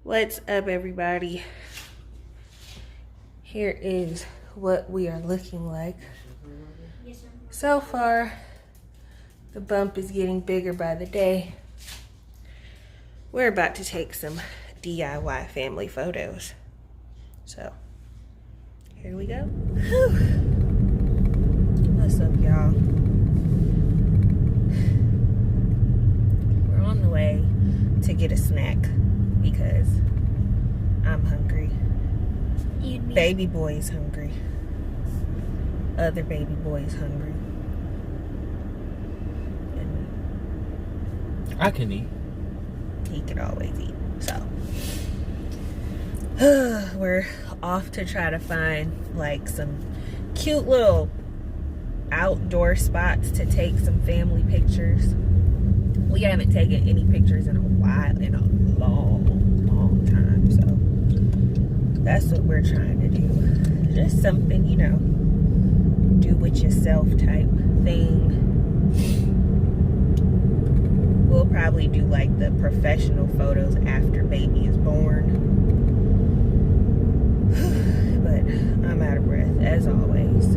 What's up, everybody? Here is what we are looking like. So far, the bump is getting bigger by the day. We're about to take some DIY family photos. So, here we go. Whew. What's up, y'all? We're on the way to get a snack because I'm hungry. Baby boy is hungry. Other baby boy is hungry. And I can eat. he can always eat. So we're off to try to find like some cute little outdoor spots to take some family pictures. We haven't taken any pictures in a while, in a long time, so that's what we're trying to do. Just something, you know, do it yourself type thing. We'll probably do like the professional photos after baby is born. But I'm out of breath as always.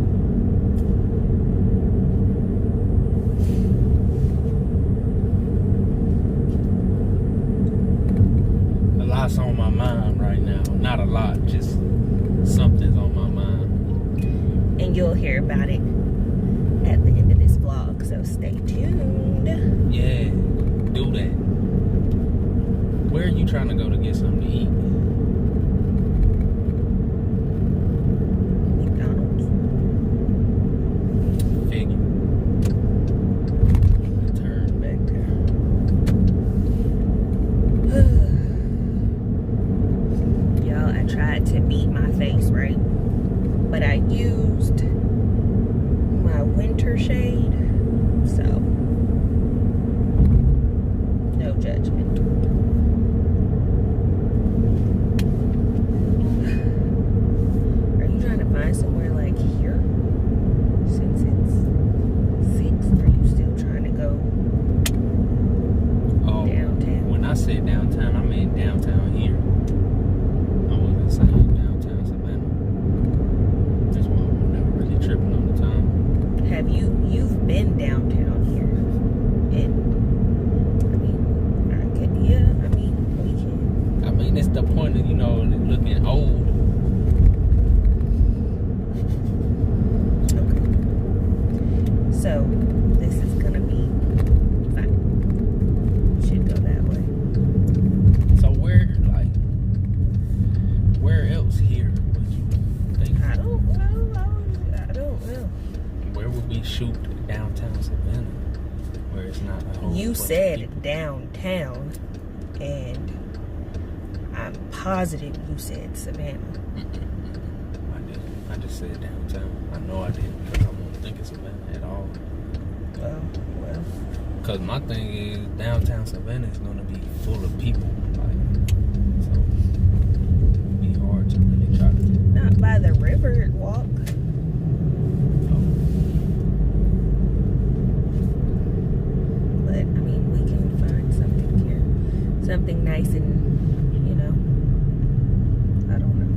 A lot's on my mind right now. Not a lot, just something's on my mind. And you'll hear about it at the end of this vlog, so stay tuned. Yeah, do that. Where are you trying to go to get something to eat? McDonald's. Figure. Turn back there. Y'all, I tried to beat my face, right? But I used my winter shade, so no judgment. Are you trying to find somewhere like here? Since it's 6, are you still trying to go downtown? When I say downtown, I mean downtown here. I wasn't saying downtown Savannah. That's why I'm never really tripping on the time. Have you've been downtown here? And I mean, I could, yeah, I mean, we can. I mean, it's the point of, you know, looking old. Okay. So this is gonna be fine. Should go that way. So where else here would you think? I don't know. Where would we shoot downtown Savannah? Where it's not a whole You bunch of said people? downtown, and I'm positive you said Savannah. I didn't. I just said downtown. I know I didn't because I won't think it's Savannah at all. Well. Because my thing is downtown Savannah is going to be full of people. Like, so it'd be hard to really try to. Not by the river walk. But I mean, we can find something here. Something nice and, you know, I don't know.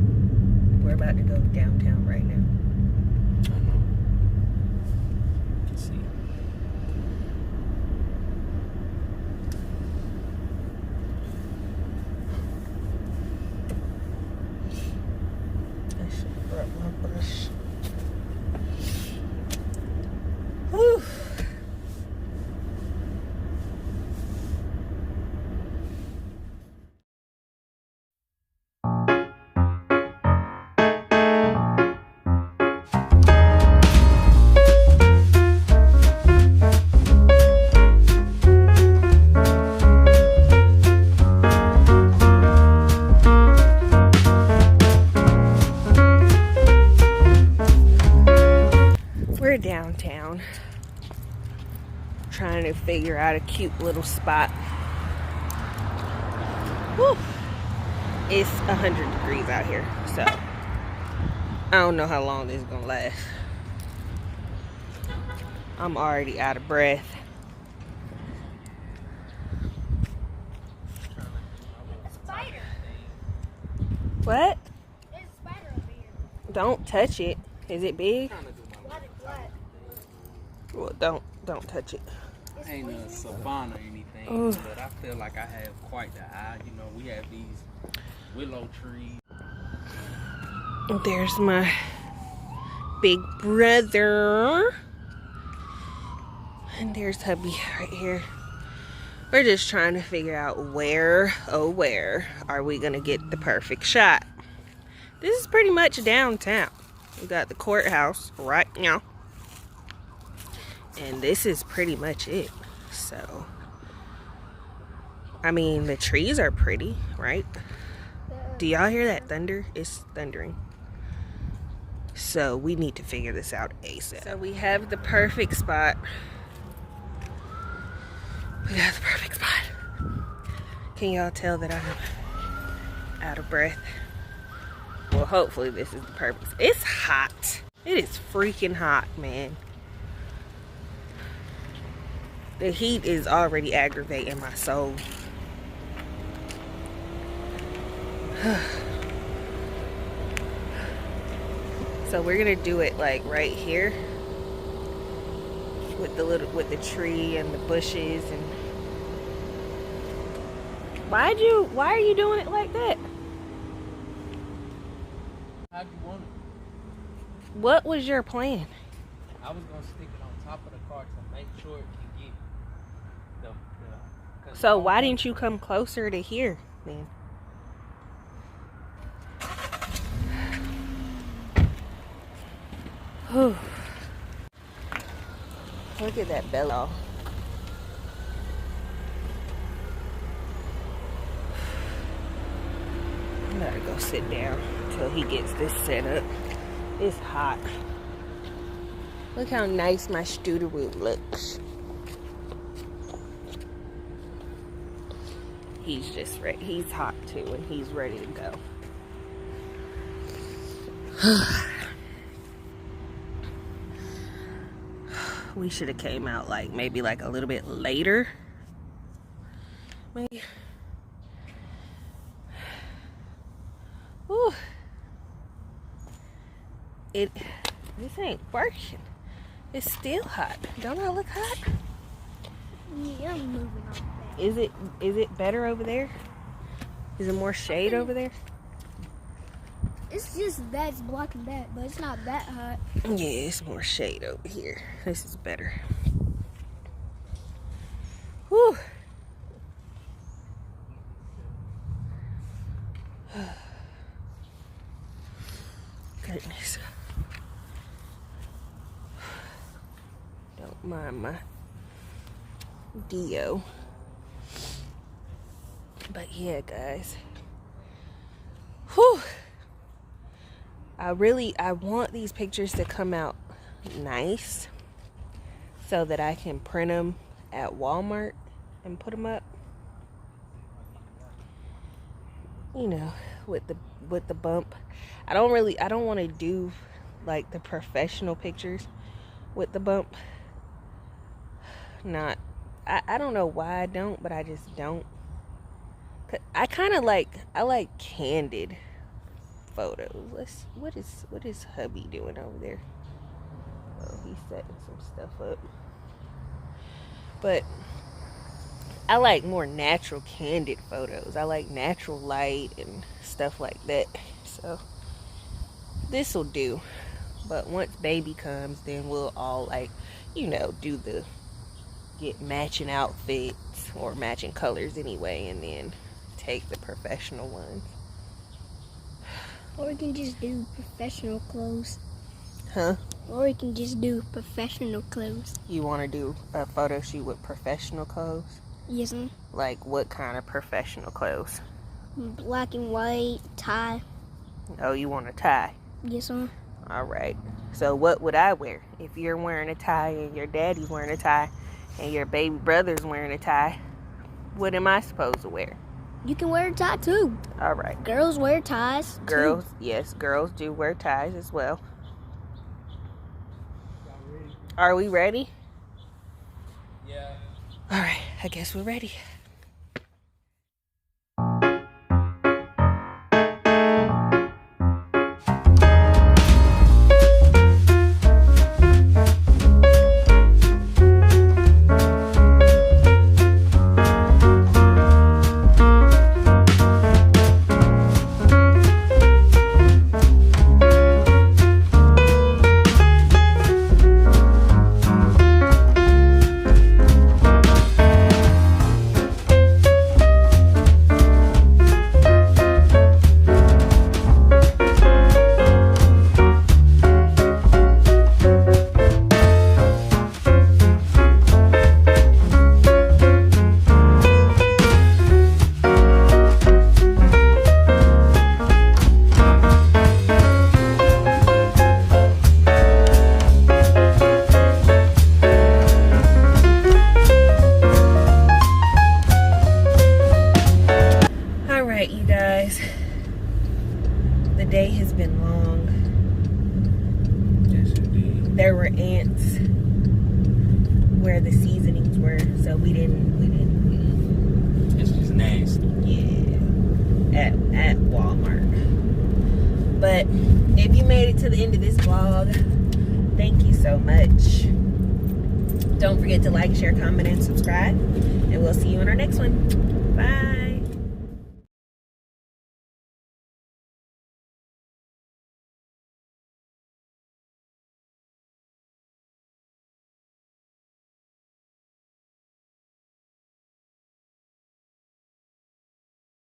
We're about to go downtown right now. I know. You can see. I should have brought my brush. Whew. We're downtown, trying to figure out a cute little spot. Whew. It's 100 degrees out here, so I don't know how long this is gonna last. I'm already out of breath. Spider. What? There's a spider over here. Don't touch it. Is it big? What? Well, don't touch it. It's Ain't a poisonous. savannah or anything, Ooh. but I feel like I have quite the eye. You know, we have these willow trees. There's my big brother. And there's hubby right here. We're just trying to figure out where, oh where, are we gonna get the perfect shot. This is pretty much downtown. We got the courthouse right now. And this is pretty much it. So, I mean, the trees are pretty, right? Do y'all hear that thunder? It's thundering. So we need to figure this out ASAP. So we have the perfect spot. We got the perfect spot. Can y'all tell that I'm out of breath? Well, hopefully this is the purpose. It's hot. It is freaking hot, man. The heat is already aggravating my soul. So we're gonna do it like right here with the tree and the bushes. And why are you doing it like that? How'd you want it? What was your plan? I was gonna stick it on top of the car to make sure it can get the 'cause So why didn't you come closer to here then? Whew. Look at that bellow. I gotta go sit down until he gets this set up. It's hot. Look how nice my studio room looks. He's just ready. He's hot too, and he's ready to go. We should have came out like maybe like a little bit later. Maybe. Whew. This ain't working. It's still hot. Don't I look hot? Yeah, I'm moving on. Is it better over there? Is it more shade over there? It's just that it's blocking that, but it's not that hot. Yeah, it's more shade over here. This is better. Whew. Goodness. Don't mind my Dio. But yeah, guys. Whew. I want these pictures to come out nice so that I can print them at Walmart and put them up. You know, with the bump. I don't want to do like the professional pictures with the bump. I don't know why I don't, but I just don't. I like candid photos. What is hubby doing over there? Oh, he's setting some stuff up. But I like more natural candid photos. I like natural light and stuff like that. So this will do. But once baby comes, then we'll all get matching outfits or matching colors anyway, and then take the professional ones. Or we can just do professional clothes. Huh? Or we can just do professional clothes. You want to do a photo shoot with professional clothes? Yes, sir. Like what kind of professional clothes? Black and white, tie. Oh, you want a tie? Yes, sir. All right. So what would I wear? If you're wearing a tie and your daddy's wearing a tie and your baby brother's wearing a tie, what am I supposed to wear? You can wear a tie too. All right. Girls wear ties. Girls, too. yes, girls do wear ties as well. Are we ready? Yeah. All right, I guess we're ready. where the seasonings were, so we didn't. It's just nasty. Yeah, at Walmart. But if you made it to the end of this vlog, thank you so much. Don't forget to like, share, comment, and subscribe. And we'll see you in our next one. Bye.